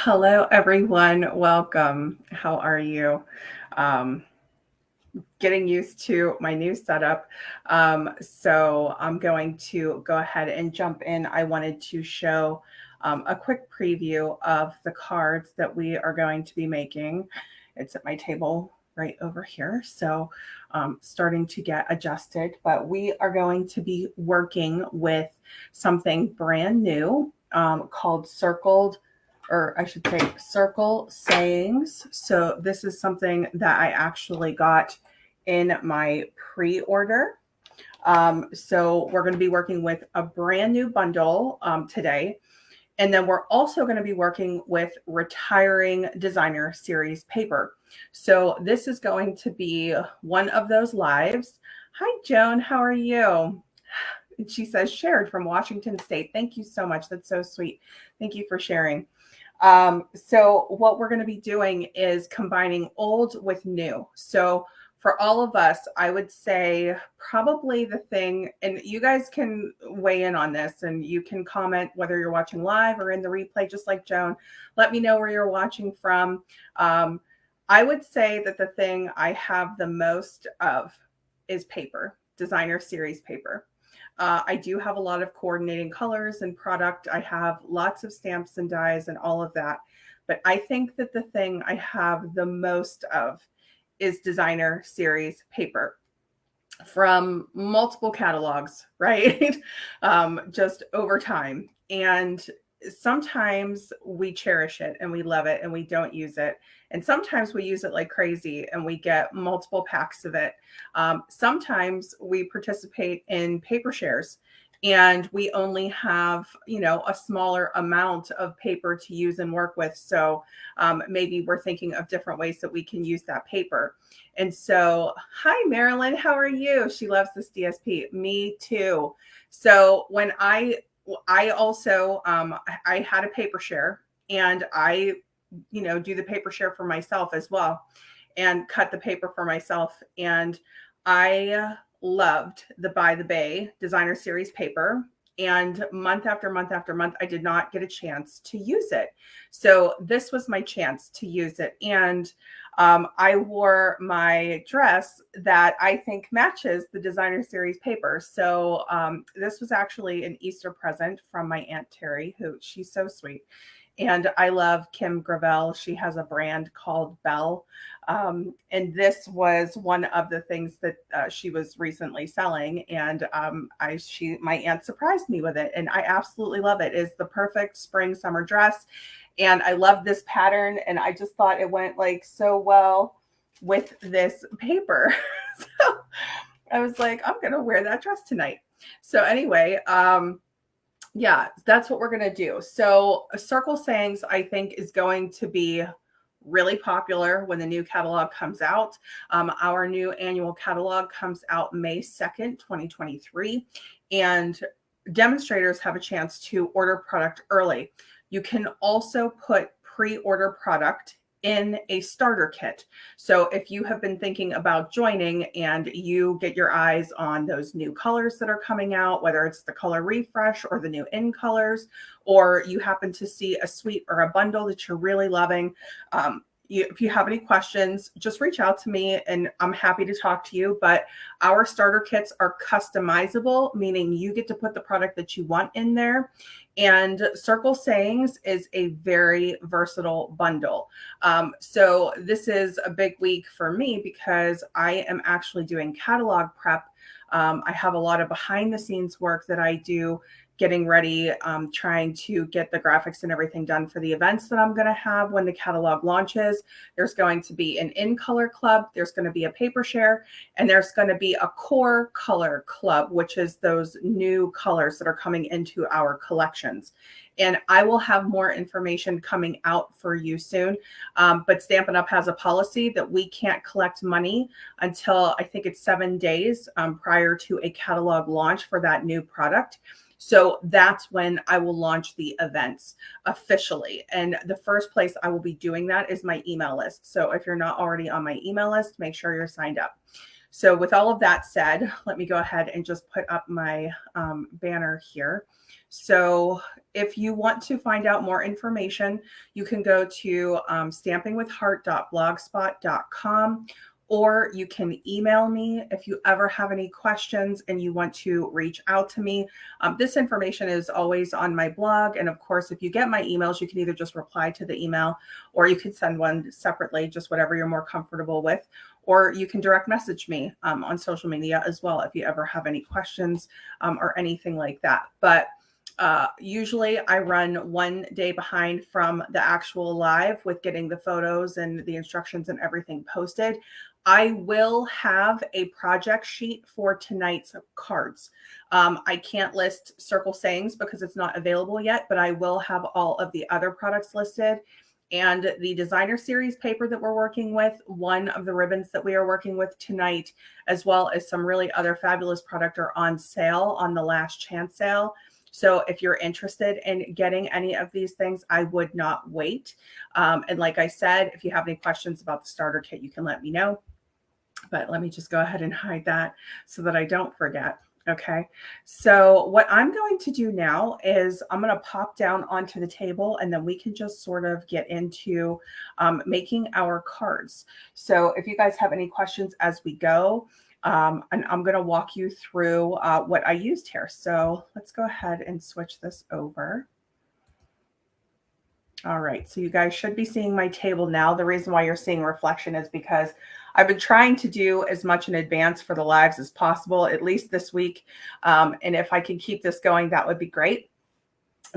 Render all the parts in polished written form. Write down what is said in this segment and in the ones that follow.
Hello, everyone. Welcome. How are you? Um, Getting used to my new setup. So I'm going to go ahead and jump in. I wanted to show a quick preview of the cards that we are going to be making. It's at my table right over here. So starting to get adjusted, but we are going to be working with something brand new called circle sayings. So this is something that I actually got in my pre-order. So we're going to be working with a brand new bundle today. And then we're also going to be working with retiring designer series paper. So this is going to be one of those lives. Hi, Joan. How are you? She says, shared from Washington State. Thank you so much. That's so sweet. Thank you for sharing. So what we're going to be doing is combining old with new. So for all of us, I would say probably the thing, and you guys can weigh in on this and you can comment whether you're watching live or in the replay, just like Joan. Let me know where you're watching from. I would say that the thing I have the most of is paper, designer series paper. I do have a lot of coordinating colors and product. I have lots of stamps and dies and all of that. But I think that the thing I have the most of is designer series paper from multiple catalogs, right? Just over time. And sometimes we cherish it and we love it and we don't use it. And sometimes we use it like crazy and we get multiple packs of it. Sometimes we participate in paper shares and we only have, a smaller amount of paper to use and work with. So maybe we're thinking of different ways that we can use that paper. And so, hi, Marilyn, how are you? She loves this DSP. Me too. So when I also, I had a paper share and I, do the paper share for myself as well and cut the paper for myself. And I loved the By the Bay designer series paper. And month after month after month, I did not get a chance to use it. So this was my chance to use it. And I wore my dress that I think matches the designer series paper. So this was actually an Easter present from my Aunt Terry, who she's so sweet. And I love Kim Gravel. She has a brand called Belle. And this was one of the things that she was recently selling. And my aunt surprised me with it. And I absolutely love it. It's the perfect spring summer dress. And I love this pattern. And I just thought it went like so well with this paper. So I was like, I'm going to wear that dress tonight. So anyway, yeah, that's what we're going to do. So circle sayings, I think, is going to be really popular when the new catalog comes out. Our new annual catalog comes out May 2nd, 2023. And demonstrators have a chance to order product early. You can also put pre-order product in a starter kit. So if you have been thinking about joining and you get your eyes on those new colors that are coming out, whether it's the color refresh or the new in colors, or you happen to see a suite or a bundle that you're really loving, if you have any questions, just reach out to me and I'm happy to talk to you. But our starter kits are customizable, meaning you get to put the product that you want in there. And Circle Sayings is a very versatile bundle. So this is a big week for me because I am actually doing catalog prep. I have a lot of behind the scenes work that I do, getting ready, trying to get the graphics and everything done for the events that I'm going to have when the catalog launches. There's going to be an in-color club. There's going to be a paper share, and there's going to be a core color club, which is those new colors that are coming into our collections. And I will have more information coming out for you soon. But Stampin' Up! Has a policy that we can't collect money until I think it's 7 days prior to a catalog launch for that new product. So that's when I will launch the events officially. And the first place I will be doing that is my email list. So if you're not already on my email list, make sure you're signed up. So with all of that said, let me go ahead and just put up my banner here. So if you want to find out more information, you can go to stampingwithhart.blogspot.com, or you can email me if you ever have any questions and you want to reach out to me. This information is always on my blog. And of course, if you get my emails, you can either just reply to the email, or you can send one separately, just whatever you're more comfortable with. Or you can direct message me on social media as well if you ever have any questions or anything like that. But usually I run one day behind from the actual live with getting the photos and the instructions and everything posted. I will have a project sheet for tonight's cards. I can't list Circle Sayings because it's not available yet, but I will have all of the other products listed. And the designer series paper that we're working with, one of the ribbons that we are working with tonight, as well as some really other fabulous product are on sale on the last chance sale. So if you're interested in getting any of these things, I would not wait. And like I said, if you have any questions about the starter kit, you can let me know. But let me just go ahead and hide that so that I don't forget. Okay, so what I'm going to do now is I'm going to pop down onto the table, and then we can just sort of get into making our cards. So if you guys have any questions as we go, and I'm going to walk you through what I used here. So let's go ahead and switch this over. All right, so you guys should be seeing my table now. The reason why you're seeing reflection is because I've been trying to do as much in advance for the lives as possible, at least this week. And if I can keep this going, that would be great.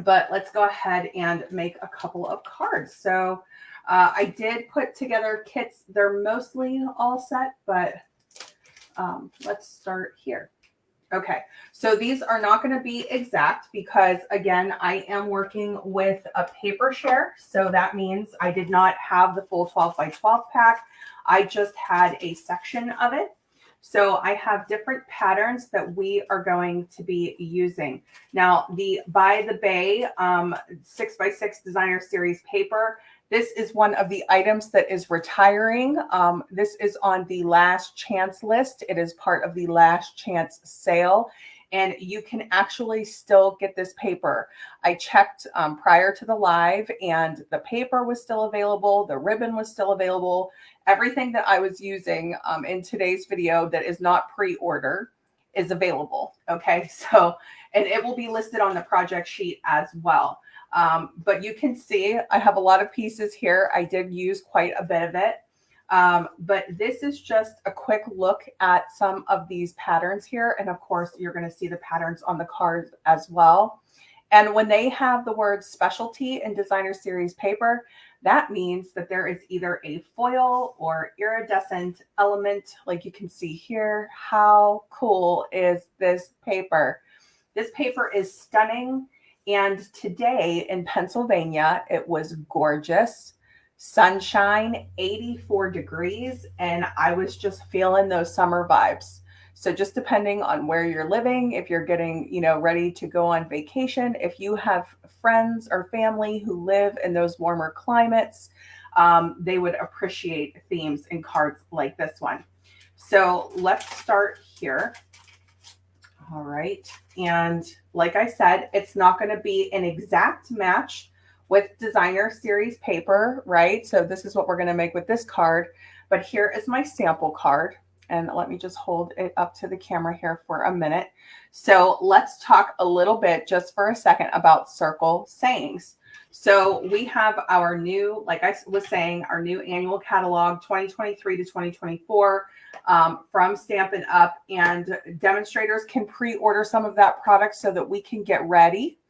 But let's go ahead and make a couple of cards. So I did put together kits. They're mostly all set, but let's start here. Okay, so these are not going to be exact because, again, I am working with a paper share. So that means I did not have the full 12 by 12 pack. I just had a section of it. So I have different patterns that we are going to be using. Now, the By the Bay 6x6 designer series paper, this is one of the items that is retiring. This is on the last chance list. It is part of the last chance sale, and you can actually still get this paper. I checked prior to the live, and the paper was still available. The ribbon was still available. Everything that I was using in today's video that is not pre-order is available. Okay, so, and it will be listed on the project sheet as well. But you can see I have a lot of pieces here. I did use quite a bit of it. But this is just a quick look at some of these patterns here. And of course, you're going to see the patterns on the cards as well. And when they have the word specialty in designer series paper, that means that there is either a foil or iridescent element, like you can see here. How cool is this paper? This paper is stunning. And today in Pennsylvania, it was gorgeous. Sunshine, 84 degrees, and I was just feeling those summer vibes. So just depending on where you're living, if you're getting, ready to go on vacation, if you have friends or family who live in those warmer climates, they would appreciate themes and cards like this one. So let's start here. All right. And like I said, it's not going to be an exact match with designer series paper, right? So this is what we're going to make with this card. But here is my sample card. And let me just hold it up to the camera here for a minute. So let's talk a little bit just for a second about Circle Sayings. So we have our new, like I was saying, our new annual catalog 2023 to 2024 from Stampin Up, and demonstrators can pre-order some of that product so that we can get ready.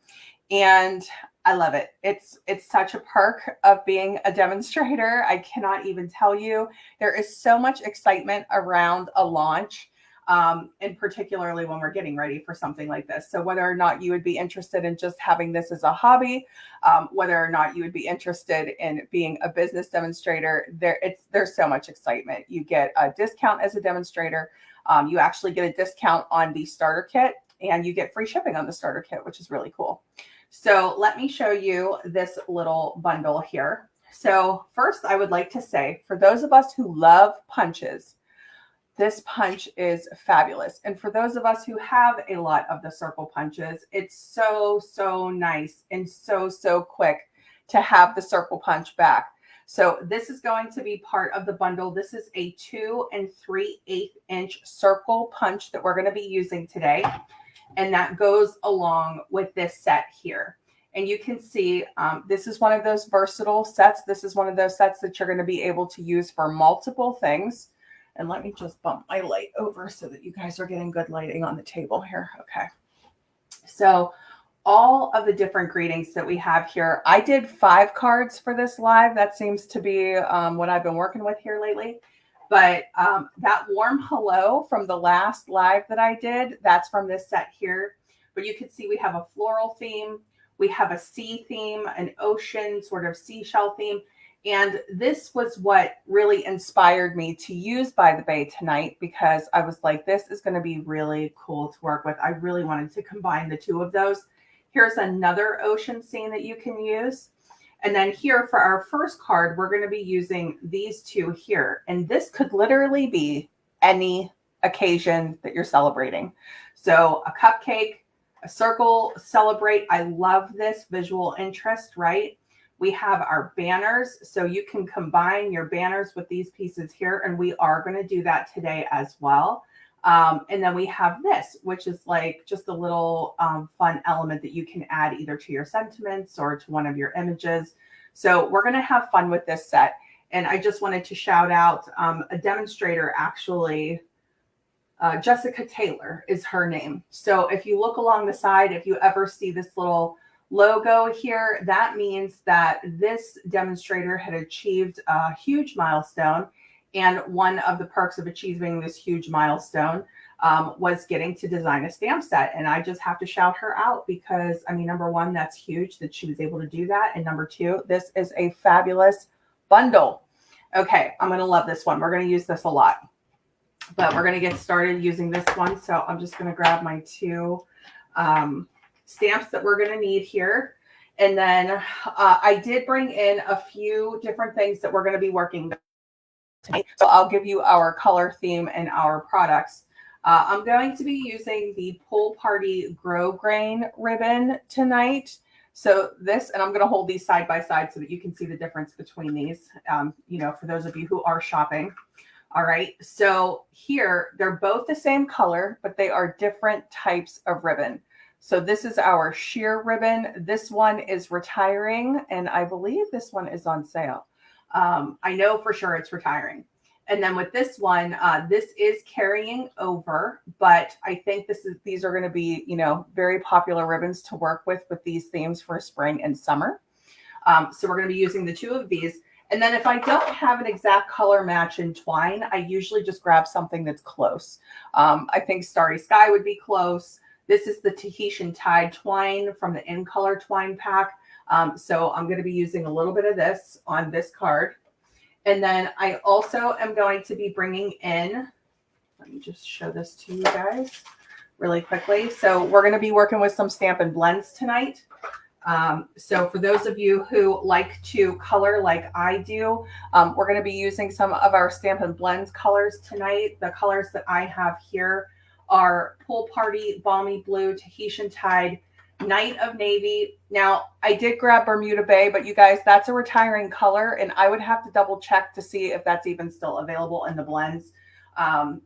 And I love it. It's such a perk of being a demonstrator. I cannot even tell you. There is so much excitement around a launch, and particularly when we're getting ready for something like this. So whether or not you would be interested in just having this as a hobby, whether or not you would be interested in being a business demonstrator, there's so much excitement. You get a discount as a demonstrator. You actually get a discount on the starter kit, and you get free shipping on the starter kit, which is really cool. So let me show you this little bundle here. So first, I would like to say, for those of us who love punches, this punch is fabulous. And for those of us who have a lot of the circle punches, it's so, so nice and so, so quick to have the circle punch back. So this is going to be part of the bundle. This is a 2 3/8 inch circle punch that we're going to be using today. And that goes along with this set here. And you can see this is one of those versatile sets. This is one of those sets that you're going to be able to use for multiple things. And let me just bump my light over so that you guys are getting good lighting on the table here. Okay. So all of the different greetings that we have here. I did 5 cards for this live. That seems to be what I've been working with here lately. But that warm hello from the last live that I did, that's from this set here. But you can see we have a floral theme. We have a sea theme, an ocean sort of seashell theme. And this was what really inspired me to use By the Bay tonight, because I was like, this is going to be really cool to work with. I really wanted to combine the two of those. Here's another ocean scene that you can use. And then here for our first card, we're going to be using these two here. And this could literally be any occasion that you're celebrating. So a cupcake, a circle, celebrate. I love this visual interest, right? We have our banners. So you can combine your banners with these pieces here. And we are going to do that today as well. And then we have this, which is like just a little fun element that you can add either to your sentiments or to one of your images. So we're going to have fun with this set. And I just wanted to shout out a demonstrator, actually. Jessica Taylor is her name. So if you look along the side, if you ever see this little logo here, that means that this demonstrator had achieved a huge milestone. And one of the perks of achieving this huge milestone was getting to design a stamp set. And I just have to shout her out because, I mean, number one, that's huge that she was able to do that. And number two, this is a fabulous bundle. Okay, I'm going to love this one. We're going to use this a lot. But we're going to get started using this one. So I'm just going to grab my 2 stamps that we're going to need here. And then I did bring in a few different things that we're going to be working with. So I'll give you our color theme and our products. I'm going to be using the Pool Party Grow Grain ribbon tonight. So this, and I'm going to hold these side by side so that you can see the difference between these, you know, for those of you who are shopping. All right. So here, they're both the same color, but they are different types of ribbon. So this is our sheer ribbon. This one is retiring, and I believe this one is on sale. I know for sure it's retiring. And then with this one, this is carrying over, but I think these are going to be, you know, very popular ribbons to work with these themes for spring and summer. So we're going to be using the 2 of these. And then if I don't have an exact color match in twine, I usually just grab something that's close. I think Starry Sky would be close. This is the Tahitian Tide twine from the In Color twine pack. So I'm going to be using a little bit of this on this card. And then I also am going to be bringing in, let me just show this to you guys really quickly. So we're going to be working with some Stampin' Blends tonight. So for those of you who like to color like I do, we're going to be using some of our Stampin' Blends colors tonight. The colors that I have here are Pool Party, Balmy Blue, Tahitian Tide, Night of Navy. Now, I did grab Bermuda Bay, but you guys, that's a retiring color, and I would have to double check to see if that's even still available in the blends.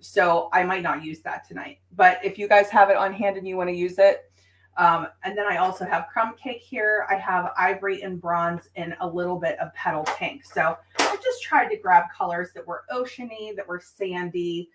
So I might not use that tonight. But if you guys have it on hand and you want to use it, and then I also have Crumb Cake here. I have Ivory and Bronze and a little bit of Petal Pink. So I just tried to grab colors that were oceany, that were sandy,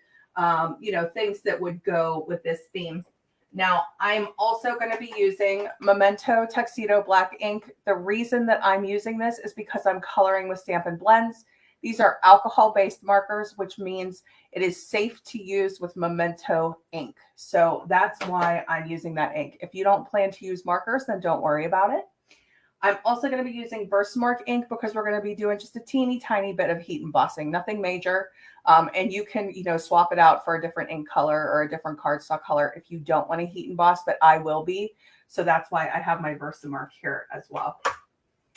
you know, things that would go with this theme. Now, I'm also going to be using Memento Tuxedo Black ink. The reason that I'm using this is because I'm coloring with Stampin' Blends. These are alcohol-based markers, which means it is safe to use with Memento ink. So that's why I'm using that ink. If you don't plan to use markers, then don't worry about it. I'm also going to be using Versamark ink because we're going to be doing just a teeny tiny bit of heat embossing, nothing major. And you can, you know, swap it out for a different ink color or a different cardstock color if you don't want to heat emboss, but I will be. So that's why I have my Versamark here as well.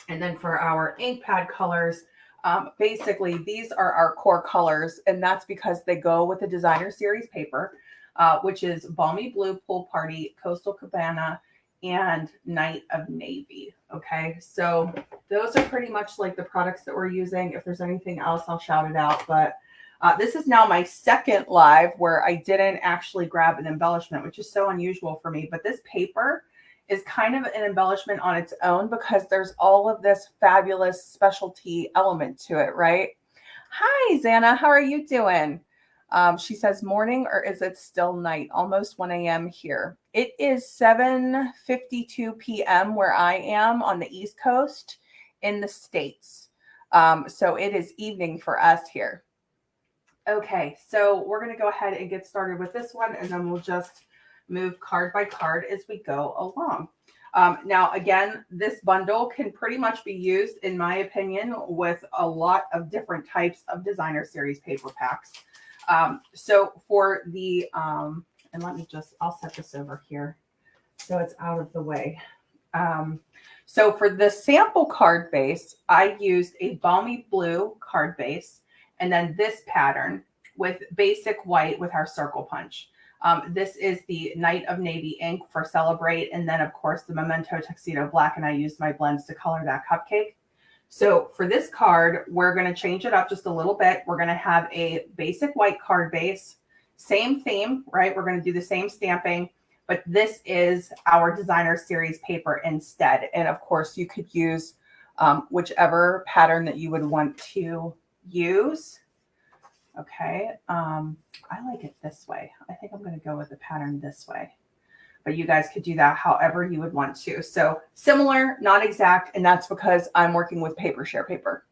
And then for our ink pad colors, Basically, these are our core colors, and that's because they go with the designer series paper, which is Balmy Blue, Pool Party, Coastal Cabana, and Night of Navy. Okay, so those are pretty much like the products that we're using. If there's anything else, I'll shout it out. But this is now my second live where I didn't actually grab an embellishment, which is so unusual for me. But this paper is kind of an embellishment on its own because there's all of this fabulous specialty element to it, right? Hi, Xana. How are you doing? She says morning, or is it still night? Almost 1 a.m. here. It is 7:52 p.m. where I am on the East Coast in the States. So it is evening for us here. Okay, so we're going to go ahead and get started with this one, and then we'll just move card by card as we go along. Now, again, this bundle can pretty much be used, in my opinion, with a lot of different types of designer series paper packs. So for the, and let me just, I'll set this over here so it's out of the way. So for the sample card base, I used a Balmy Blue card base, and then this pattern with basic white with our circle punch. This is the Night of Navy ink for Celebrate, and then of course the Memento Tuxedo Black, and I used my blends to color that cupcake. So for this card, we're going to change it up just a little bit. We're going to have a basic white card base, same theme, right? We're going to do the same stamping, but this is our designer series paper instead. And of course you could use whichever pattern that you would want to use. Okay. I like it this way. I think I'm going to go with the pattern this way, but you guys could do that however you would want to. So similar, not exact. And that's because I'm working with paper share paper.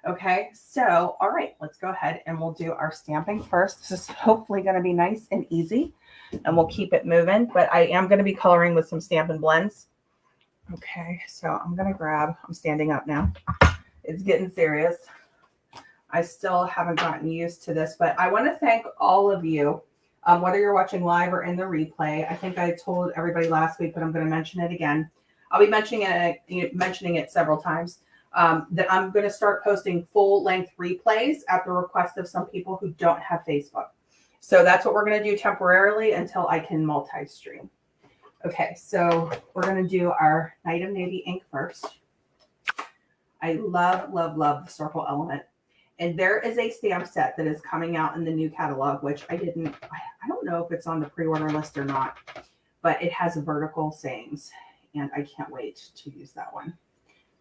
Okay. So, all right, let's go ahead and we'll do our stamping first. This is hopefully going to be nice and easy, and we'll keep it moving, but I am going to be coloring with some Stampin' Blends. Okay. So I'm going to grab, I'm standing up now. It's getting serious. I still haven't gotten used to this, but I want to thank all of you, whether you're watching live or in the replay. I think I told everybody last week, but I'm going to mention it again. I'll be mentioning it several times, that I'm going to start posting full-length replays at the request of some people who don't have Facebook. So that's what we're going to do temporarily until I can multi-stream. Okay, so we're going to do our Night of Navy ink first. I love, love, love the circle element. And there is a stamp set that is coming out in the new catalog, which I don't know if it's on the pre-order list or not, but it has vertical sayings, and I can't wait to use that one.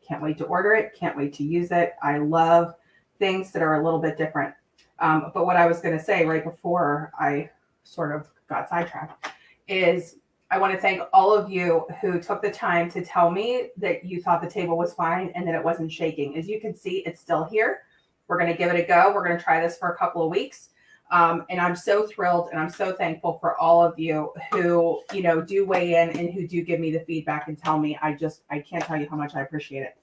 Can't wait to order it. Can't wait to use it. I love things that are a little bit different. But what I was going to say right before I sort of got sidetracked is I want to thank all of you who took the time to tell me that you thought the table was fine and that it wasn't shaking. As you can see, it's still here. We're going to give it a go. We're going to try this for a couple of weeks. And I'm so thrilled and I'm so thankful for all of you who, do weigh in and who do give me the feedback and tell me. I can't tell you how much I appreciate it.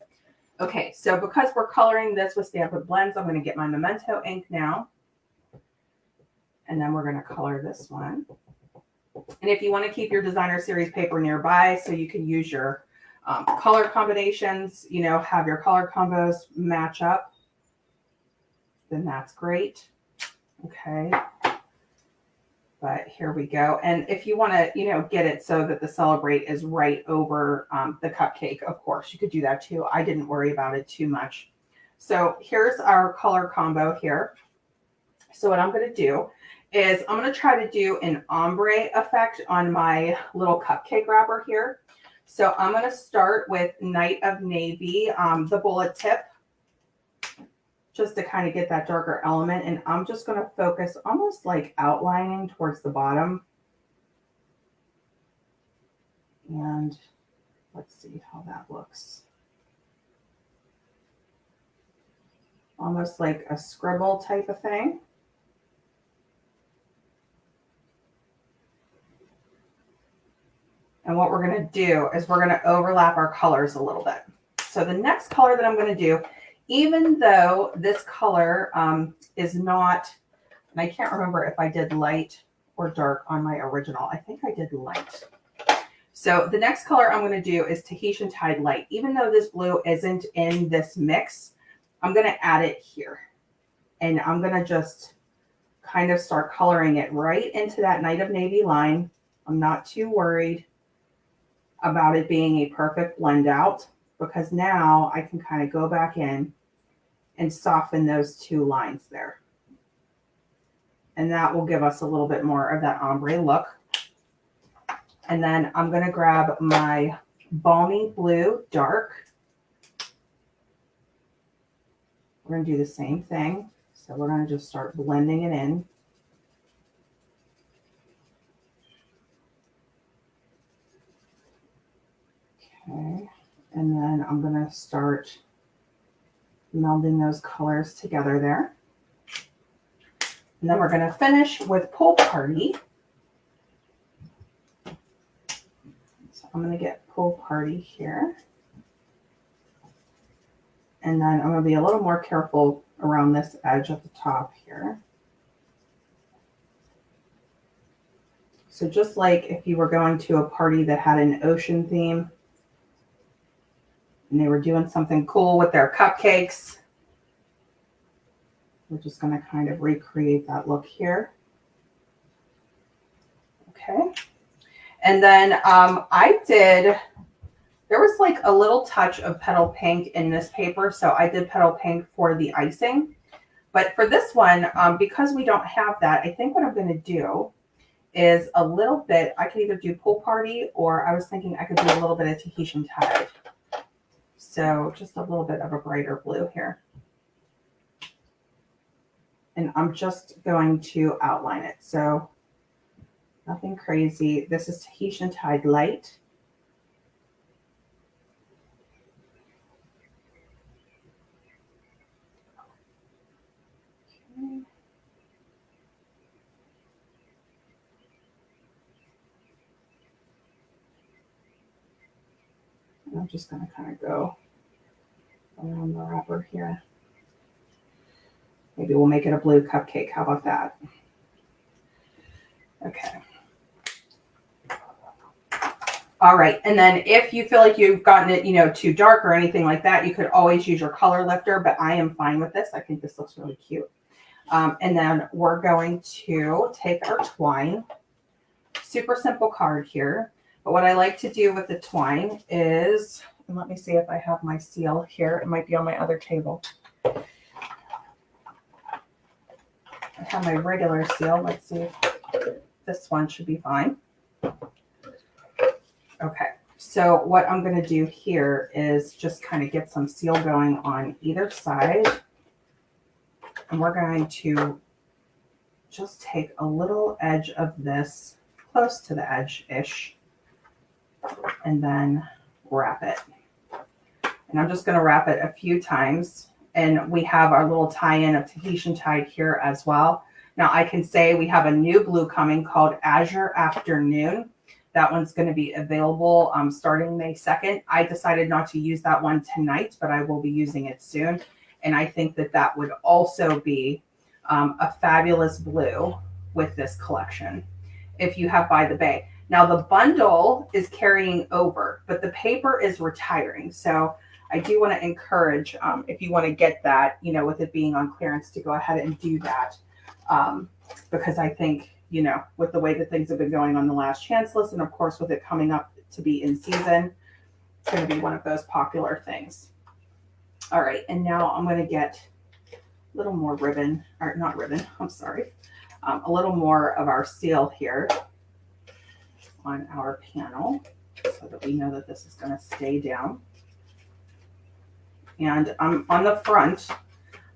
Okay, so because we're coloring this with Stampin' Blends, I'm going to get my Memento ink now. And then we're going to color this one. And if you want to keep your designer series paper nearby so you can use your color combinations, have your color combos match up, then that's great. Okay. But here we go. And if you want to, get it so that the Celebrate is right over the cupcake, of course, you could do that too. I didn't worry about it too much. So here's our color combo here. So what I'm going to do is I'm going to try to do an ombre effect on my little cupcake wrapper here. So I'm going to start with Night of Navy, the bullet tip, just to kind of get that darker element. And I'm just going to focus almost like outlining towards the bottom. And let's see how that looks. Almost like a scribble type of thing. And what we're going to do is we're going to overlap our colors a little bit. So the next color that I'm going to do, even though this color is not, and I can't remember if I did light or dark on my original. I think I did light. So the next color I'm going to do is Tahitian Tide Light. Even though this blue isn't in this mix, I'm going to add it here. And I'm going to just kind of start coloring it right into that Night of Navy line. I'm not too worried about it being a perfect blend out, because now I can kind of go back in and soften those two lines there. And that will give us a little bit more of that ombre look. And then I'm going to grab my Balmy Blue Dark. We're going to do the same thing. So we're going to just start blending it in. Okay. And then I'm going to start melding those colors together there. And then we're going to finish with Pool Party. So I'm going to get Pool Party here. And then I'm going to be a little more careful around this edge at the top here. So just like if you were going to a party that had an ocean theme and they were doing something cool with their cupcakes, we're just going to kind of recreate that look here. Okay. And then there was like a little touch of petal pink in this paper. So I did petal pink for the icing. But for this one, because we don't have that, I think what I'm going to do is a little bit, I could either do Pool Party, or I was thinking I could do a little bit of Tahitian Tide. So just a little bit of a brighter blue here. And I'm just going to outline it. So nothing crazy. This is Tahitian Tide Light. Okay. And I'm just going to kind of go around the wrapper here. Maybe we'll make it a blue cupcake. How about that? Okay. All right. And then if you feel like you've gotten it, too dark or anything like that, you could always use your color lifter, but I am fine with this. I think this looks really cute. And then we're going to take our twine. Super simple card here. But what I like to do with the twine is, and let me see if I have my seal here. It might be on my other table. I have my regular seal. Let's see if this one should be fine. Okay, so what I'm going to do here is just kind of get some seal going on either side. And we're going to just take a little edge of this close to the edge-ish and then wrap it. And I'm just going to wrap it a few times. And we have our little tie-in of Tahitian Tide here as well. Now I can say we have a new blue coming called Azure Afternoon. That one's going to be available starting May 2nd. I decided not to use that one tonight, but I will be using it soon. And I think that that would also be a fabulous blue with this collection if you have By the Bay. Now the bundle is carrying over, but the paper is retiring. So I do want to encourage, if you want to get that, with it being on clearance, to go ahead and do that. Because I think, with the way that things have been going on the last chance list, and of course with it coming up to be in season, it's going to be one of those popular things. All right, and now I'm going to get a little more ribbon, or not ribbon, I'm sorry, a little more of our seal here on our panel so that we know that this is going to stay down. And on the front,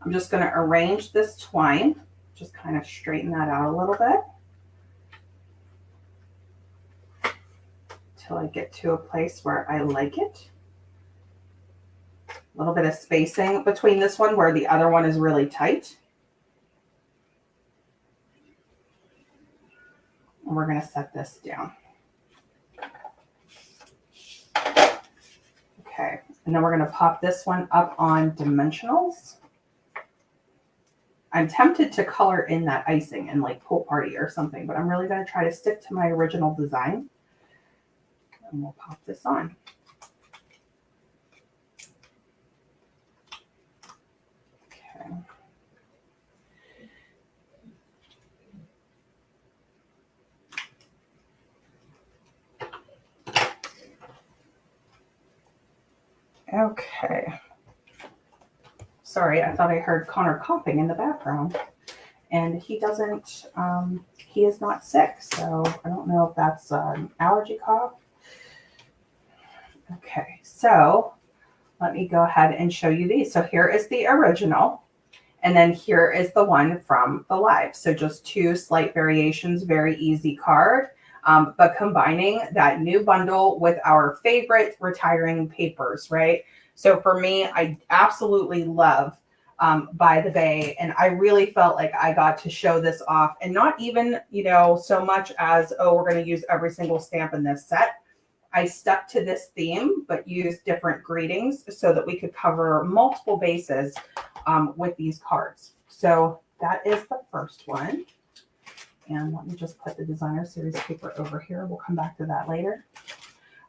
I'm just going to arrange this twine, just kind of straighten that out a little bit till I get to a place where I like it. A little bit of spacing between this one where the other one is really tight. And we're going to set this down. Okay, and then we're going to pop this one up on dimensionals. I'm tempted to color in that icing in like Pool Party or something, but I'm really going to try to stick to my original design. And we'll pop this on. Okay. Sorry, I thought I heard Connor coughing in the background. And he doesn't, he is not sick. So I don't know if that's an allergy cough. Okay, so let me go ahead and show you these. So here is the original. And then here is the one from the live. So just two slight variations, very easy card. But combining that new bundle with our favorite retiring papers, right? So for me, I absolutely love By the Bay. And I really felt like I got to show this off. And not even, so much as, oh, we're going to use every single stamp in this set. I stuck to this theme, but used different greetings so that we could cover multiple bases with these cards. So that is the first one. And let me just put the designer series paper over here. We'll come back to that later.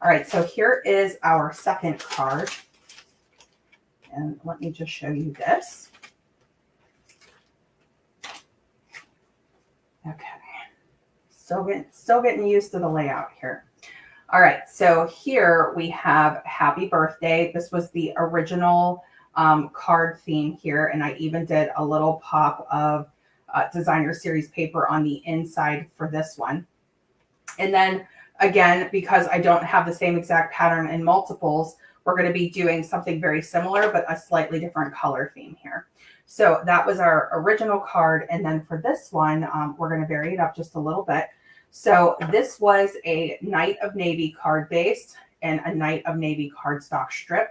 All right, so here is our second card. And let me just show you this. Okay. Still getting used to the layout here. All right, so here we have Happy Birthday. This was the original card theme here, and I even did a little pop of designer series paper on the inside for this one. And then again, because I don't have the same exact pattern in multiples, we're going to be doing something very similar, but a slightly different color theme here. So that was our original card. And then for this one, we're going to vary it up just a little bit. So this was a Night of Navy card base and a Night of Navy cardstock strip.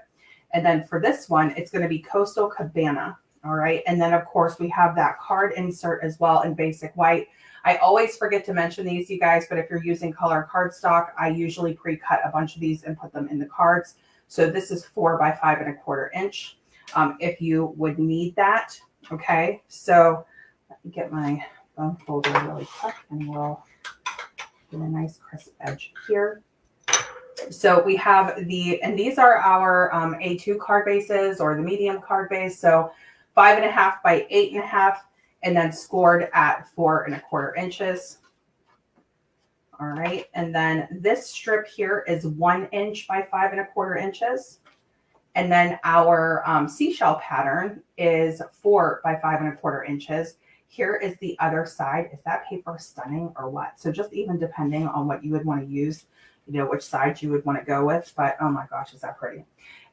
And then for this one, it's going to be Coastal Cabana. All right. And then, of course, we have that card insert as well in basic white. I always forget to mention these, you guys, but if you're using color cardstock, I usually pre-cut a bunch of these and put them in the cards. So this is 4 by 5 1/4 inch. If you would need that. Okay. So let me get my bone folder really quick and we'll get a nice crisp edge here. So we have and these are our A2 card bases or the medium card base. So 5.5 by 8.5 and then scored at 4 1/4 inches. All right. And then this strip here is 1 inch by 5 1/4 inches. And then our seashell pattern is 4 by 5 1/4 inches. Here is the other side. Is that paper stunning or what? So just even depending on what you would want to use, which side you would want to go with. But oh my gosh, is that pretty.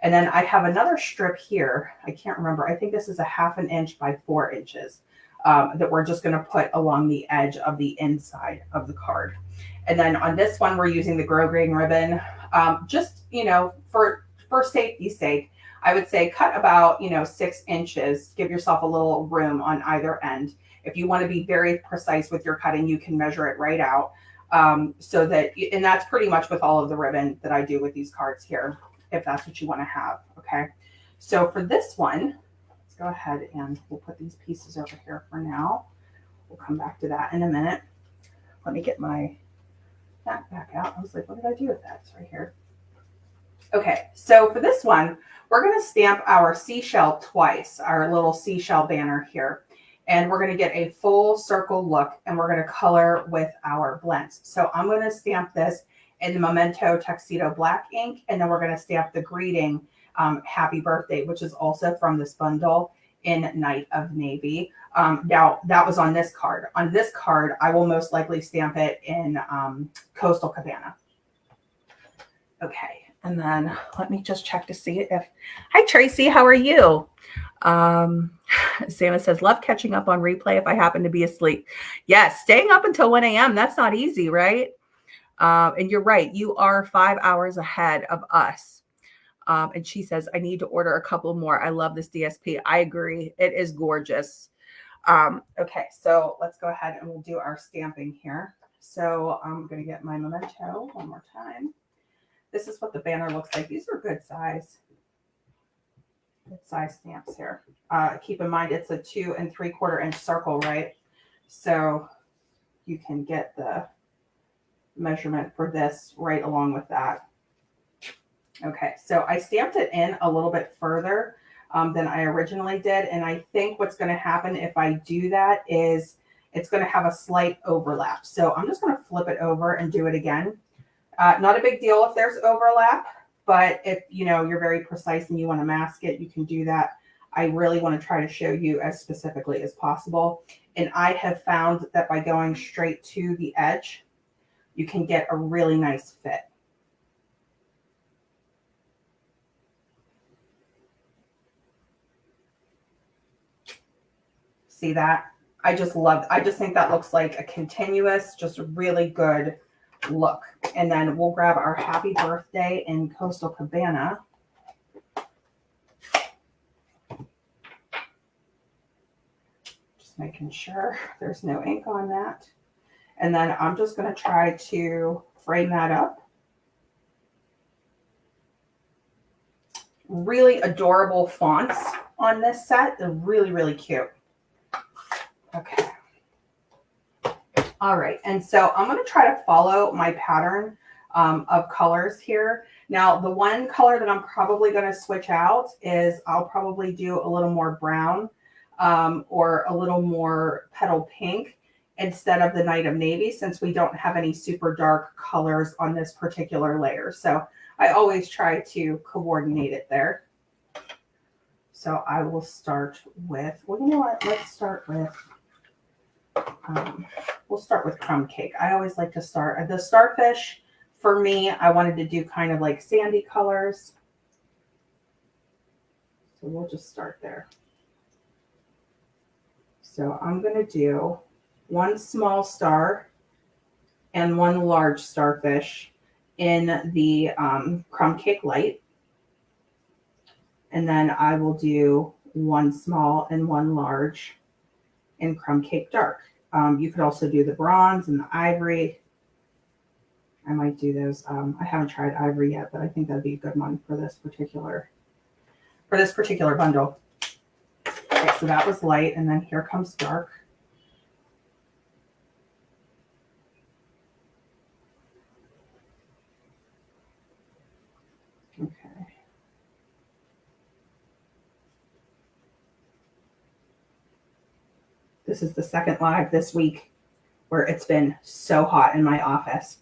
And then I have another strip here. I can't remember. I think this is a 1/2 inch by 4 inches that we're just going to put along the edge of the inside of the card. And then on this one, we're using the grosgrain ribbon. Just, for safety's sake, I would say cut about, 6 inches. Give yourself a little room on either end. If you want to be very precise with your cutting, you can measure it right out. So that, and that's pretty much with all of the ribbon that I do with these cards here, if that's what you want to have. Okay. So for this one, let's go ahead and we'll put these pieces over here for now. We'll come back to that in a minute. Let me get my back out. I was like, what did I do with that? It's right here. Okay. So for this one, we're going to stamp our seashell twice, our little seashell banner here. And we're going to get a full circle look and we're going to color with our blends. So I'm going to stamp this in the Memento Tuxedo Black ink. And then we're going to stamp the greeting Happy Birthday, which is also from this bundle in Night of Navy. Now, that was on this card. On this card, I will most likely stamp it in Coastal Cabana. Okay. And then let me just check to see if... Hi, Tracy. How are you? Sam says, love catching up on replay if I happen to be asleep. Yes, staying up until 1 a.m. That's not easy, right? And you're right. You are 5 hours ahead of us. And she says, I need to order a couple more. I love this DSP. I agree. It is gorgeous. Okay, so let's go ahead and we'll do our stamping here. So I'm going to get my Memento one more time. This is what the banner looks like. These are good size stamps here. Keep in mind it's a 2 3/4 inch circle, right? So you can get the measurement for this right along with that. Okay, so I stamped it in a little bit further than I originally did. And I think what's going to happen if I do that is it's going to have a slight overlap. So I'm just going to flip it over and do it again. Not a big deal if there's overlap. But if, you know, you're very precise and you want to mask it, you can do that. I really want to try to show you as specifically as possible. And I have found that by going straight to the edge, you can get a really nice fit. See that? I just think that looks like a continuous, just really good look. And then we'll grab our Happy Birthday in Coastal Cabana. Just making sure there's no ink on that. And then I'm just going to try to frame that up. Really adorable fonts on this set. They're really, really cute. Okay. All right. And so I'm going to try to follow my pattern of colors here. Now, the one color that I'm probably going to switch out is I'll probably do a little more brown or a little more petal pink instead of the Night of Navy, since we don't have any super dark colors on this particular layer. So I always try to coordinate it there. So I will start with, well, you know what? Let's start with, we'll start with crumb cake. I always like to start, the starfish, for me, I wanted to do kind of like sandy colors. So we'll just start there. So I'm going to do one small star and one large starfish in the crumb cake light. And then I will do one small and one large in crumb cake dark. You could also do the bronze and the ivory. I might do those. I haven't tried ivory yet, but I think that'd be a good one for this particular bundle. Okay, so that was light, and then here comes dark. Okay. This is the second live this week where it's been so hot in my office,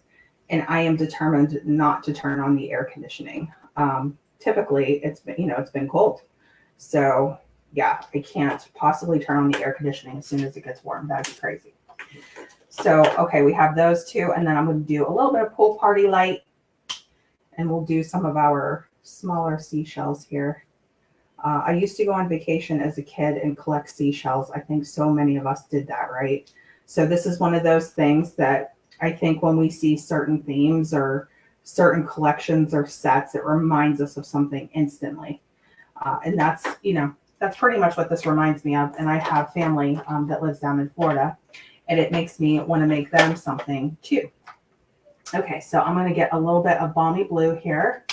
and I am determined not to turn on the air conditioning. Typically it's been cold. So yeah, I can't possibly turn on the air conditioning as soon as it gets warm. That'd be crazy. So, okay, we have those two, and then I'm going to do a little bit of pool party light, and we'll do some of our smaller seashells here. I used to go on vacation as a kid and collect seashells. I think so many of us did that, right? So this is one of those things that I think when we see certain themes or certain collections or sets, it reminds us of something instantly. And that's, that's pretty much what this reminds me of. And I have family that lives down in Florida, and it makes me want to make them something too. Okay, so I'm going to get a little bit of balmy blue here,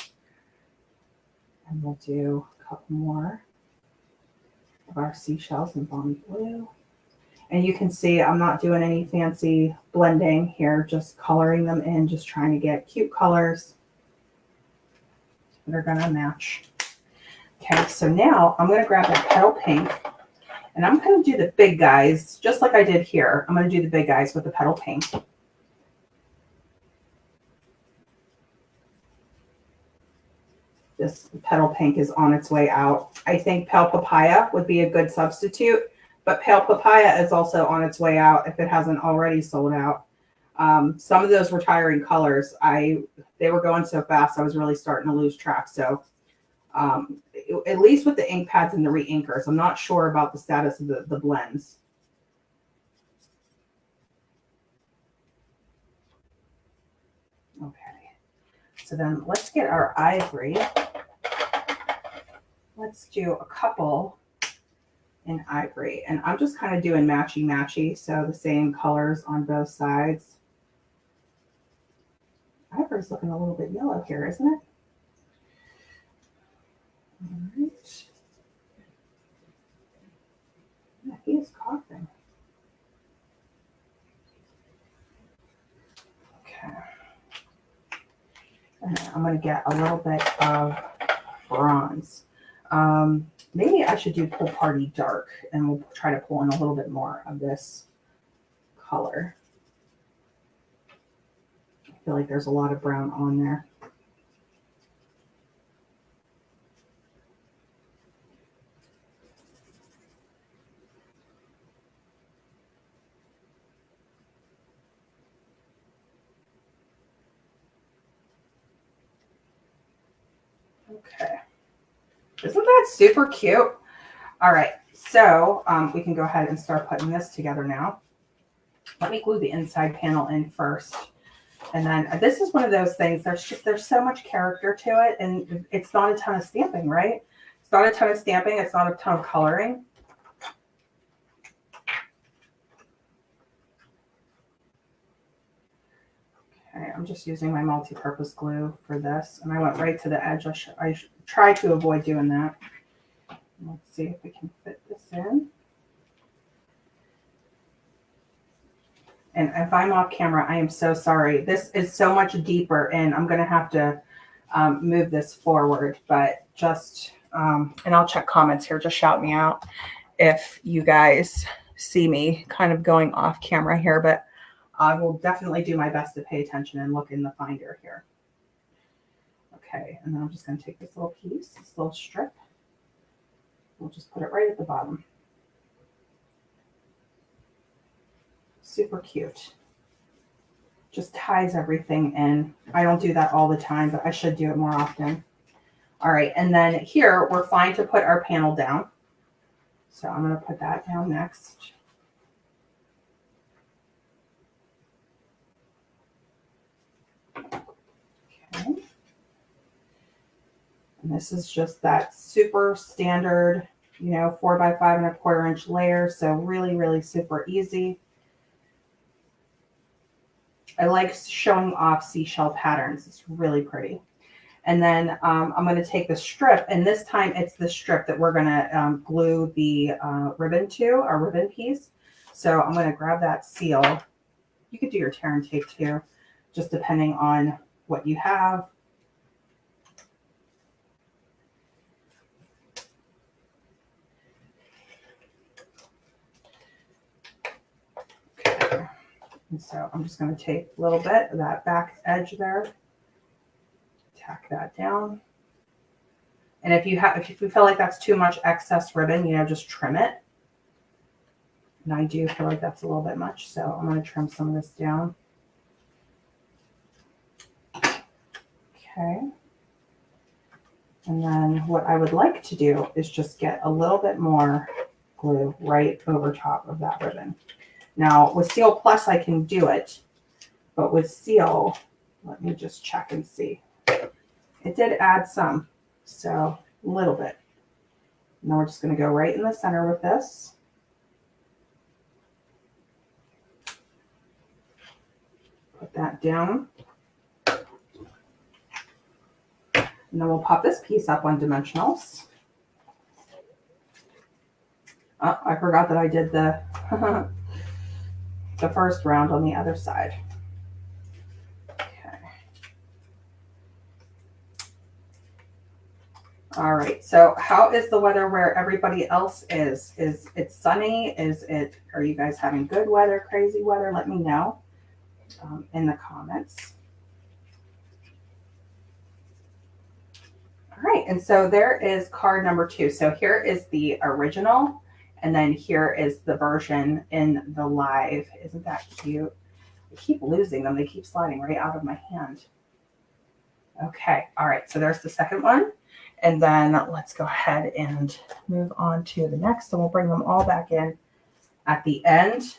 and we'll do a couple more of our seashells in balmy blue. And you can see I'm not doing any fancy blending here, just coloring them in, just trying to get cute colors that are going to match. Okay, so now I'm going to grab that petal pink, and I'm going to do the big guys, just like I did here. I'm going to do the big guys with the petal pink. This petal pink is on its way out. I think pale papaya would be a good substitute, but pale papaya is also on its way out if it hasn't already sold out. Some of those retiring colors, they were going so fast, I was really starting to lose track. So at least with the ink pads and the re-inkers, I'm not sure about the status of the blends. Okay, so then let's get our ivory. Let's do a couple in ivory, and I'm just kind of doing matchy-matchy, so the same colors on both sides. Ivory's looking a little bit yellow here, isn't it? All right. Yeah, he is coughing. Okay. And I'm going to get a little bit of bronze. Maybe I should do Pool Party Dark, and we'll try to pull in a little bit more of this color. I feel like there's a lot of brown on there. Okay. Isn't that super cute? All right. So we can go ahead and start putting this together now. Let me glue the inside panel in first. And then this is one of those things, there's so much character to it, and it's not a ton of stamping, right? It's not a ton of stamping. It's not a ton of coloring. Okay, I'm just using my multi-purpose glue for this, and I went right to the edge. I try to avoid doing that. Let's see if we can fit this in. And if I'm off camera, I am so sorry. This is so much deeper, and I'm going to have to move this forward. But just, and I'll check comments here. Just shout me out if you guys see me kind of going off camera here. But I will definitely do my best to pay attention and look in the finder here. Okay, and then I'm just going to take this little piece, this little strip. We'll just put it right at the bottom. Super cute. Just ties everything in. I don't do that all the time, but I should do it more often. All right, and then here we're fine to put our panel down. So I'm going to put that down next. Okay. And this is just that super standard, 4 by 5¼ inch layer. So really, really super easy. I like showing off seashell patterns. It's really pretty. And then I'm going to take the strip, and this time it's the strip that we're going to glue the ribbon to, our ribbon piece. So I'm going to grab that seal. You could do your tear and tape too, just depending on what you have. Okay. And so I'm just going to take a little bit of that back edge there, tack that down. And if you feel like that's too much excess ribbon, just trim it. And I do feel like that's a little bit much, so I'm going to trim some of this down. Okay. And then what I would like to do is just get a little bit more glue right over top of that ribbon. Now with Seal Plus, I can do it, but with Seal, let me just check and see. It did add some, so a little bit. Now we're just going to go right in the center with this. Put that down. And then we'll pop this piece up on dimensionals. Oh, I forgot that I did the the first round on the other side. Okay. All right. So how is the weather where everybody else is? Is it sunny? Are you guys having good weather, crazy weather? Let me know in the comments. All right. And so there is card number 2. So here is the original. And then here is the version in the live. Isn't that cute? I keep losing them. They keep sliding right out of my hand. Okay. All right. So there's the second one. And then let's go ahead and move on to the next. And we'll bring them all back in at the end.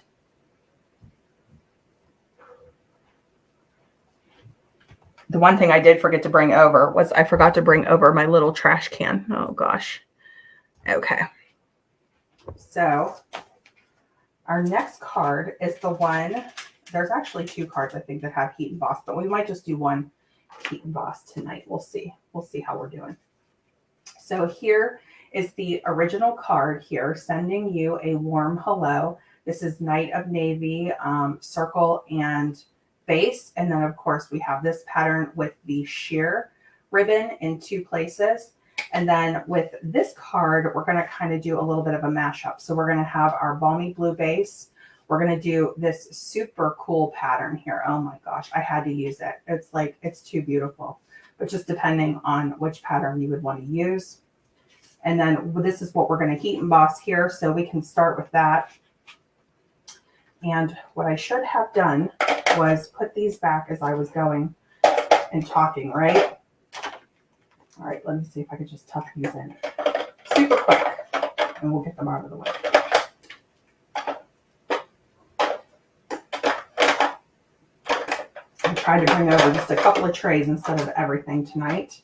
The one thing I did forget to bring over was I forgot to bring over my little trash can. Oh, gosh. Okay. So our next card is the one, there's actually 2 cards I think that have heat emboss, but we might just do one heat emboss tonight. We'll see. We'll see how we're doing. So here is the original card here, sending you a warm hello. This is Night of Navy, circle and base. And then of course we have this pattern with the sheer ribbon in 2 places. And then with this card, we're going to kind of do a little bit of a mashup. So we're going to have our balmy blue base. We're going to do this super cool pattern here. Oh my gosh, I had to use it. It's like, it's too beautiful, but just depending on which pattern you would want to use. And then this is what we're going to heat emboss here. So we can start with that. And what I should have done was put these back as I was going and talking, right? All right, let me see if I could just tuck these in super quick and we'll get them out of the way. I tried to bring over just a couple of trays instead of everything tonight,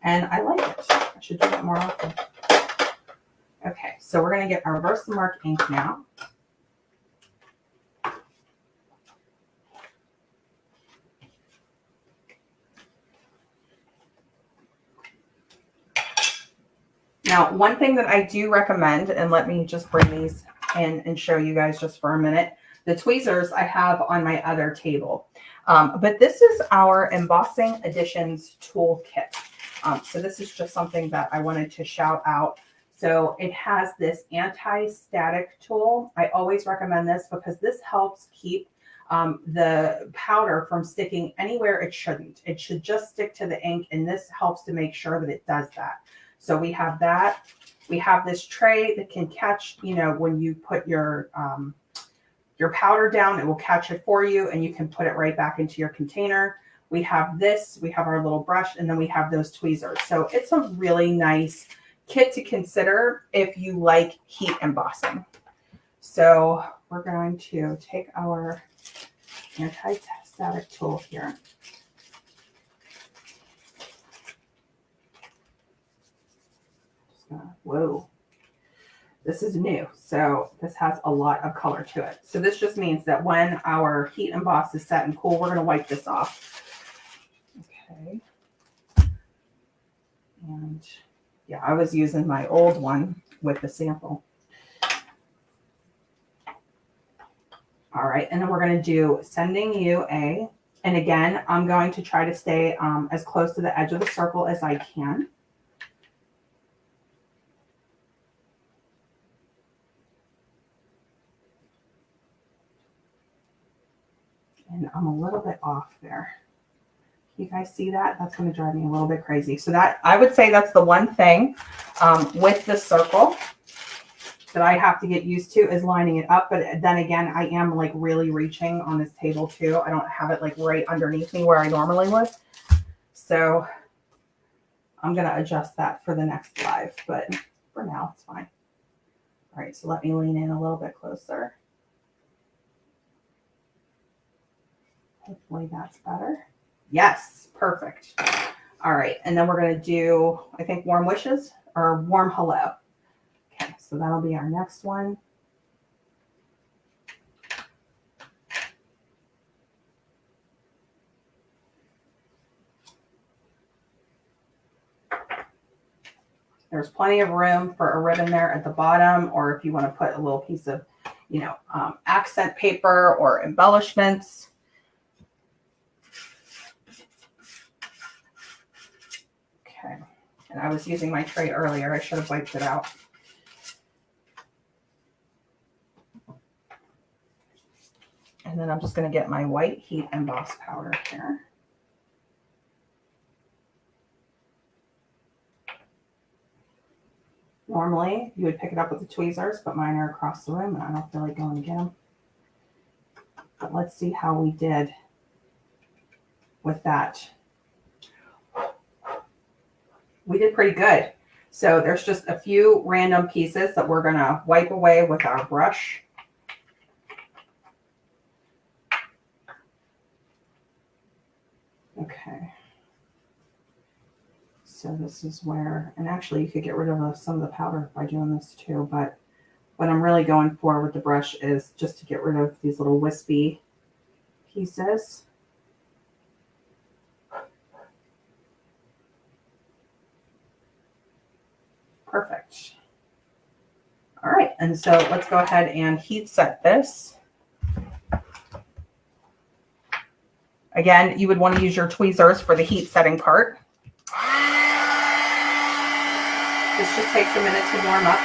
and I like it. I should do that more often. Okay, so we're going to get our Versamark ink now. Now, one thing that I do recommend, and let me just bring these in and show you guys just for a minute. The tweezers I have on my other table. But this is our Embossing Editions Toolkit. So this is just something that I wanted to shout out. So it has this anti-static tool. I always recommend this because this helps keep the powder from sticking anywhere it shouldn't. It should just stick to the ink, and this helps to make sure that it does that. So we have that. We have this tray that can catch, you know, when you put your powder down, it will catch it for you, and you can put it right back into your container. We have this, we have our little brush, and then we have those tweezers. So it's a really nice kit to consider if you like heat embossing. So we're going to take our anti-static tool here. Whoa, this is new, so this has a lot of color to it. So this just means that when our heat emboss is set and cool, we're going to wipe this off. Okay. And yeah, I was using my old one with the sample. All right, and then we're going to do sending you a, and again, I'm going to try to stay as close to the edge of the circle as I can. And I'm a little bit off there. You guys see that? That's going to drive me a little bit crazy. So that, I would say that's the one thing with the circle that I have to get used to is lining it up. But then again, I am like really reaching on this table too. I don't have it like right underneath me where I normally would. So I'm going to adjust that for the next live, but for now it's fine. All right, so let me lean in a little bit closer. Hopefully that's better. Yes, perfect. All right, and then we're going to do, I think, warm wishes or warm hello. Okay, so that'll be our next one. There's plenty of room for a ribbon there at the bottom, or if you want to put a little piece of, you know, accent paper or embellishments. Okay, and I was using my tray earlier. I should have wiped it out. And then I'm just going to get my white heat emboss powder here. Normally, you would pick it up with the tweezers, but mine are across the room, and I don't feel like going to get them. But let's see how we did with that. We did pretty good. So there's just a few random pieces that we're going to wipe away with our brush. Okay. So this is where, and actually you could get rid of some of the powder by doing this too, but what I'm really going for with the brush is just to get rid of these little wispy pieces. Perfect. All right, and so let's go ahead and heat set this. Again, you would want to use your tweezers for the heat setting part. This just takes a minute to warm up.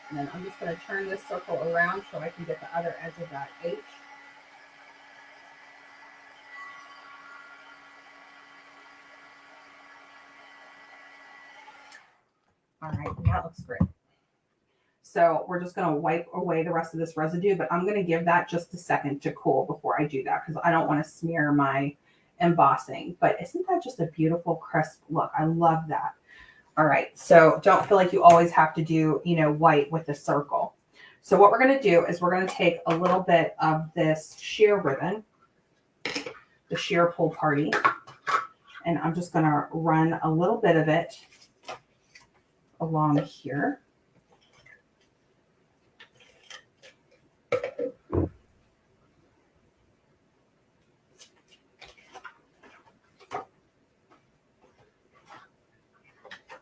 And then I'm just going to turn this circle around so I can get the other edge of that H. All right, that looks great. So we're just going to wipe away the rest of this residue, but I'm going to give that just a second to cool before I do that because I don't want to smear my embossing. But isn't that just a beautiful crisp look? I love that. All right, so don't feel like you always have to do, white with a circle. So what we're going to do is we're going to take a little bit of this sheer ribbon, the sheer pull party, and I'm just going to run a little bit of it along here.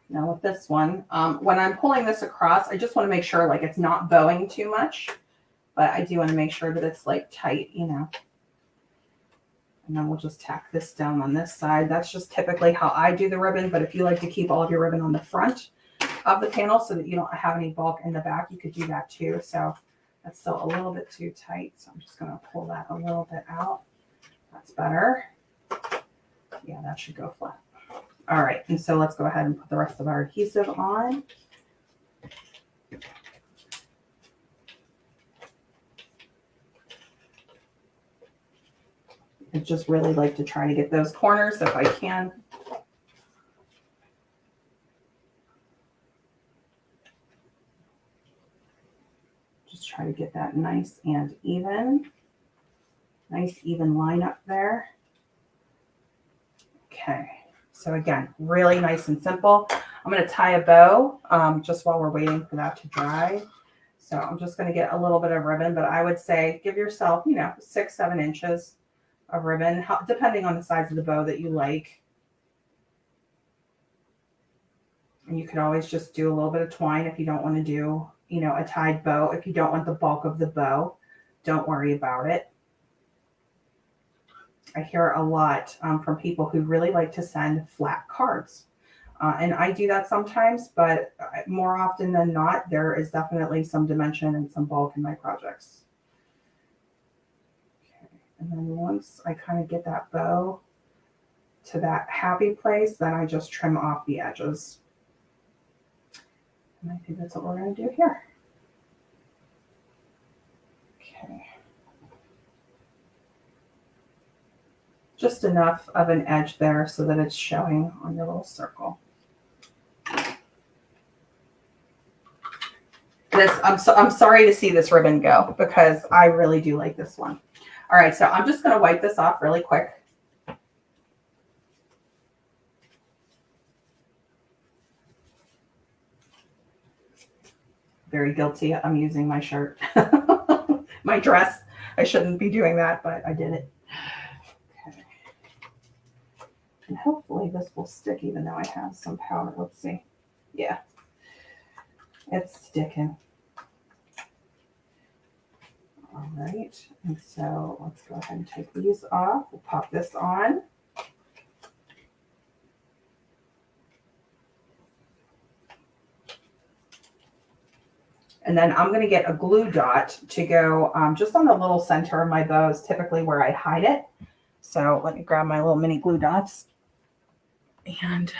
Now with this one, when I'm pulling this across, I just want to make sure like it's not bowing too much, but I do want to make sure that it's like tight, And then we'll just tack this down on this side. That's just typically how I do the ribbon, but if you like to keep all of your ribbon on the front of the panel so that you don't have any bulk in the back, you could do that too. So that's still a little bit too tight. So I'm just going to pull that a little bit out. That's better. Yeah, that should go flat. All right, and so let's go ahead and put the rest of our adhesive on. I just really like to try to get those corners if I can. Just try to get that nice and even. Nice even line up there. Okay. So again, really nice and simple. I'm going to tie a bow just while we're waiting for that to dry. So I'm just going to get a little bit of ribbon, but I would say give yourself, 6-7 inches of ribbon, depending on the size of the bow that you like. And you could always just do a little bit of twine if you don't want to do, a tied bow. If you don't want the bulk of the bow, don't worry about it. I hear a lot from people who really like to send flat cards. And I do that sometimes, but more often than not, there is definitely some dimension and some bulk in my projects. Okay. And then once I kind of get that bow to that happy place, then I just trim off the edges. And I think that's what we're going to do here. Okay. Just enough of an edge there so that it's showing on your little circle. I'm sorry to see this ribbon go because I really do like this one. All right, so I'm just going to wipe this off really quick. Very guilty. I'm using my shirt, my dress. I shouldn't be doing that, but I did it. And hopefully this will stick even though I have some powder. Let's see. Yeah, it's sticking. All right. And so let's go ahead and take these off. We'll pop this on. And then I'm going to get a glue dot to go just on the little center of my bows, typically where I hide it. So let me grab my little mini glue dots. And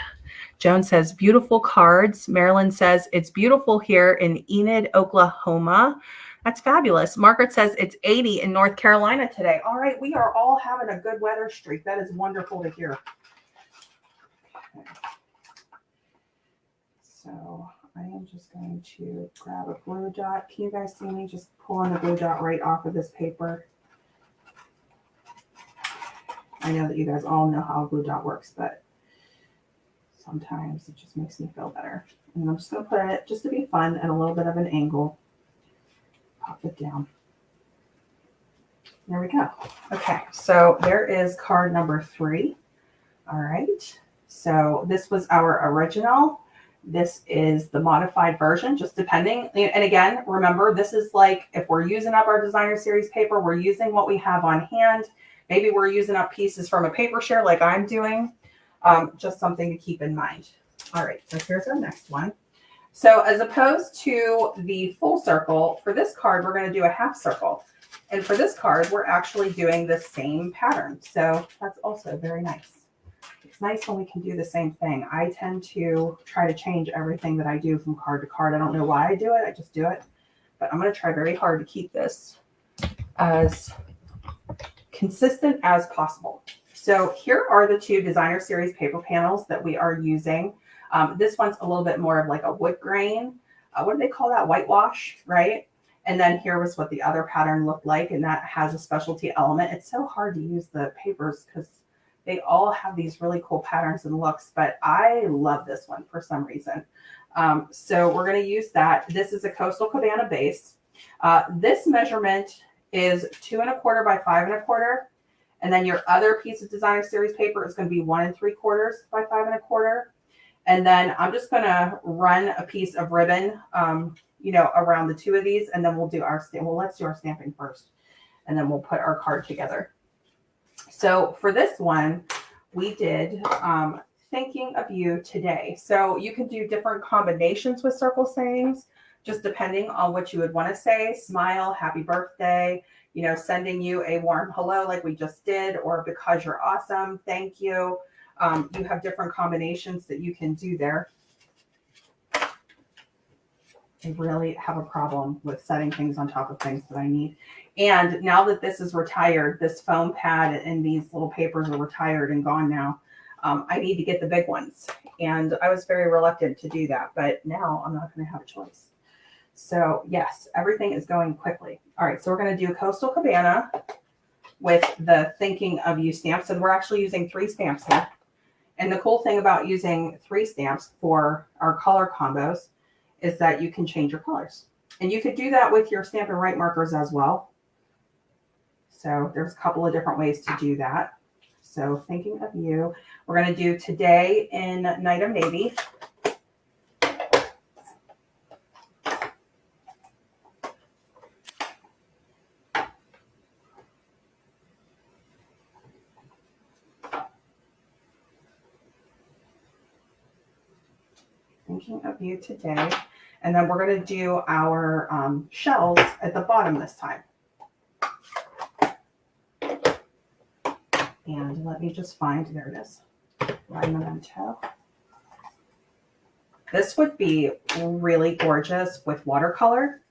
Joan says, beautiful cards. Marilyn says, it's beautiful here in Enid, Oklahoma. That's fabulous. Margaret says, it's 80 in North Carolina today. All right, we are all having a good weather streak. That is wonderful to hear. Okay. So I am just going to grab a glue dot. Can you guys see me just pulling the glue dot right off of this paper? I know that you guys all know how a glue dot works, but sometimes it just makes me feel better. And I'm just going to put it, just to be fun, at a little bit of an angle. Pop it down. There we go. Okay, so there is card number 3. All right. So this was our original. This is the modified version, just depending. And again, remember, this is like if we're using up our designer series paper, we're using what we have on hand. Maybe we're using up pieces from a paper share like I'm doing. Just something to keep in mind. All right, so here's our next one. So as opposed to the full circle, for this card, we're going to do a half circle. And for this card, we're actually doing the same pattern. So that's also very nice. it's nice when we can do the same thing. I tend to try to change everything that I do from card to card. I don't know why I do it. I just do it. But I'm going to try very hard to keep this as consistent as possible. So here are the two designer series paper panels that we are using. This one's a little bit more of like a wood grain. What do they call that? Whitewash, right? And then here was what the other pattern looked like, and that has a specialty element. It's so hard to use the papers because they all have these really cool patterns and looks, but I love this one for some reason. So we're going to use that. This is a Coastal Cabana base. This measurement is 2 1/4 by 5 1/4. And then your other piece of designer series paper is going to be 1 3/4 by 5 1/4. And then I'm just going to run a piece of ribbon, you know, around the two of these, and then we'll do our stamp. Well, let's do our stamping first, and then we'll put our card together. So for this one, we did thinking of you today. So you can do different combinations with circle sayings, just depending on what you would want to say. Smile, happy birthday, you know, sending you a warm hello like we just did, or because you're awesome, thank you. You have different combinations that you can do there. I really have a problem with setting things on top of things that I need. And now that this is retired, this foam pad and these little papers are retired and gone now. I need to get the big ones. And I was very reluctant to do that, but now I'm not going to have a choice. So yes, everything is going quickly. All right, so we're going to do Coastal Cabana with the Thinking of You stamp. So we're actually using 3 stamps here. And the cool thing about using 3 stamps for our color combos is that you can change your colors. And you could do that with your Stampin' Write markers as well. So there's a couple of different ways to do that. So Thinking of You, we're going to do Today in Night of Navy. Thinking of You Today. And then we're going to do our shells at the bottom this time. And let me just find, there it is, Line Memento. This would be really gorgeous with watercolor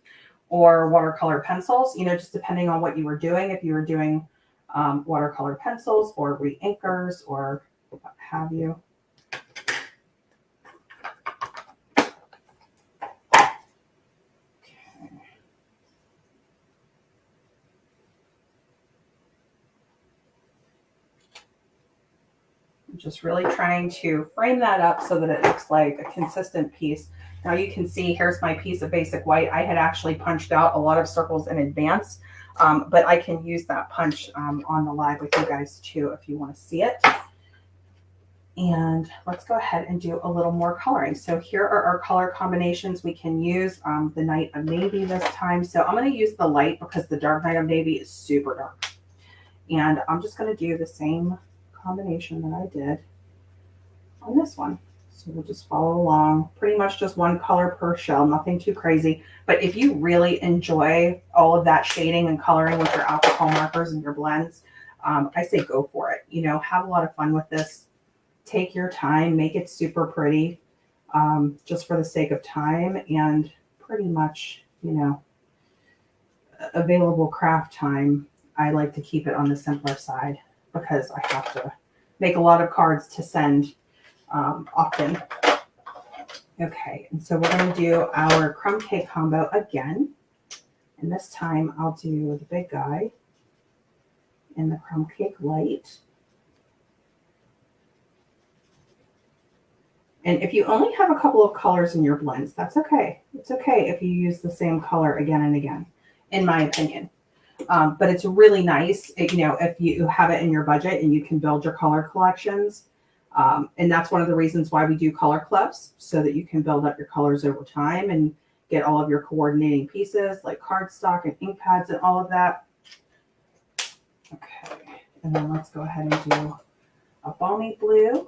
or watercolor pencils, you know, just depending on what you were doing. If you were doing watercolor pencils or re-inkers or what have you. Just really trying to frame that up so that it looks like a consistent piece. Now you can see here's my piece of basic white. I had actually punched out a lot of circles in advance, but I can use that punch on the live with you guys too if you want to see it. And let's go ahead and do a little more coloring. So here are our color combinations. We can use the Night of Navy this time. So I'm going to use the light because the dark Night of Navy is super dark. And I'm just going to do the same combination that I did on this one. So we'll just follow along, pretty much just one color per shell, nothing too crazy. But if you really enjoy all of that shading and coloring with your alcohol markers and your blends, I say go for it. You know, have a lot of fun with this. Take your time, make it super pretty, just for the sake of time and pretty much, you know, available craft time. I like to keep it on the simpler side, because I have to make a lot of cards to send often. Okay, and so we're going to do our crumb cake combo again. And this time I'll do the big guy and the crumb cake light. And if you only have a couple of colors in your blends, that's okay. It's okay if you use the same color again and again, in my opinion. But it's really nice, you know, if you have it in your budget and you can build your color collections. And that's one of the reasons why we do color clubs, so that you can build up your colors over time and get all of your coordinating pieces like cardstock and ink pads and all of that. Okay, and then let's go ahead and do a balmy blue.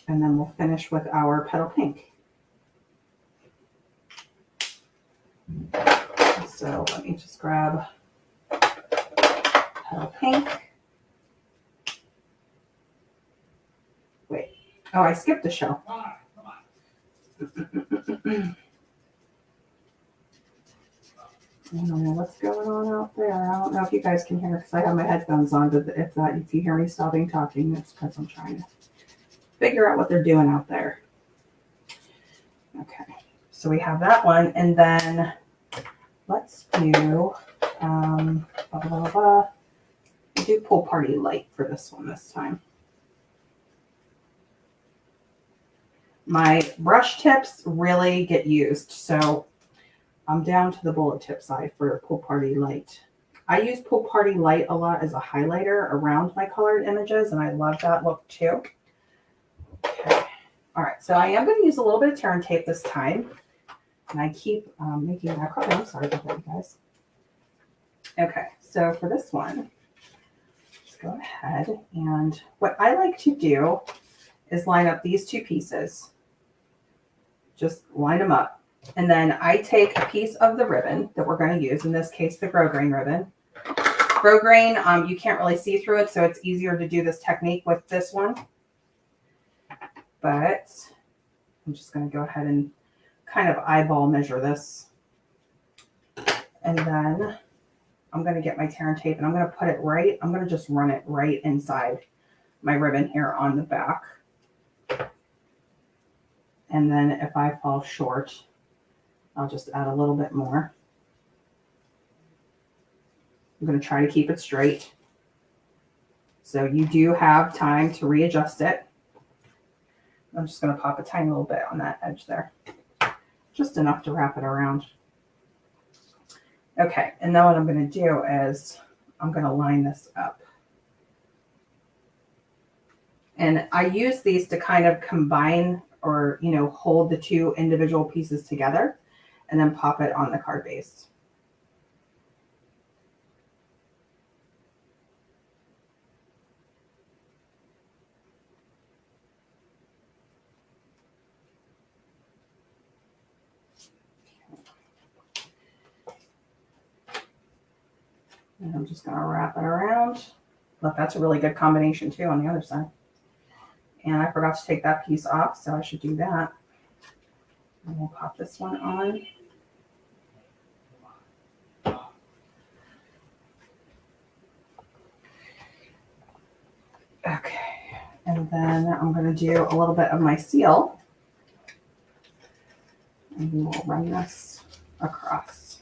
And then we'll finish with our petal pink. So let me just grab petal pink. Wait. Oh, I skipped the show. I don't know what's going on out there. I don't know if you guys can hear because I have my headphones on, but if you hear me stopping talking, that's because I'm trying to figure out what they're doing out there. Okay, so we have that one, and then let's do do Pool Party Light for this one this time. My brush tips really get used, so I'm down to the bullet tip side for Pool Party Light. I use Pool Party Light a lot as a highlighter around my colored images, and I love that look too. Okay. All right, so I am going to use a little bit of turn tape this time, and I keep making that copy. I'm sorry about that, you guys. Okay, so for this one, let's go ahead, and what I like to do is line up these two pieces. Just line them up. And then I take a piece of the ribbon that we're going to use, in this case, the grosgrain ribbon. Grosgrain, you can't really see through it, so it's easier to do this technique with this one. But I'm just going to go ahead and kind of eyeball measure this. And then I'm going to get my tear and tape, and I'm going to put it right, I'm going to just run it right inside my ribbon here on the back. And then if I fall short, I'll just add a little bit more. I'm going to try to keep it straight. So you do have time to readjust it. I'm just going to pop a tiny little bit on that edge there. Just enough to wrap it around. Okay, and now what I'm going to do is I'm going to line this up. And I use these to kind of combine or, you know, hold the two individual pieces together and then pop it on the card base. And I'm just going to wrap it around. Look, that's a really good combination too on the other side. And I forgot to take that piece off, so I should do that. And we'll pop this one on. Okay, and then I'm going to do a little bit of my seal. And we will run this across.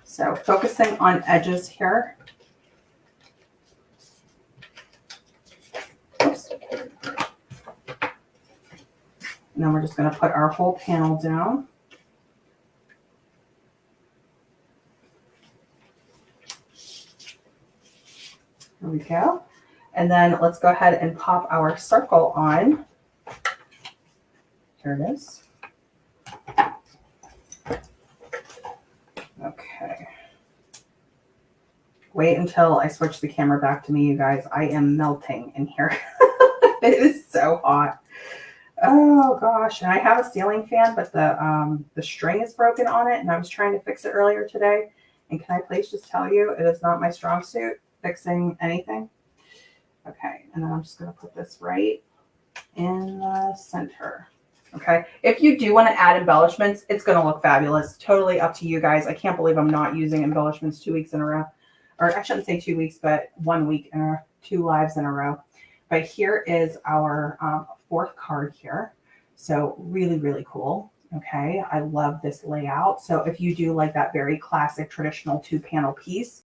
So focusing on edges here. Oops. And then we're just going to put our whole panel down. There we go. And then let's go ahead and pop our circle on. Here it is. Okay. Wait until I switch the camera back to me, you guys. I am melting in here. It is so hot. Oh gosh, and I have a ceiling fan, but the string is broken on it, and I was trying to fix it earlier today. And can I please just tell you, it is not my strong suit, fixing anything. Okay, and then I'm just going to put this right in the center. Okay, if you do want to add embellishments, it's going to look fabulous. Totally up to you guys. I can't believe I'm not using embellishments 2 weeks in a row. Or I shouldn't say 2 weeks, but 1 week in 2 lives in a row. But here is our fourth card here. So really, really cool. Okay, I love this layout. So if you do like that very classic traditional 2-panel piece,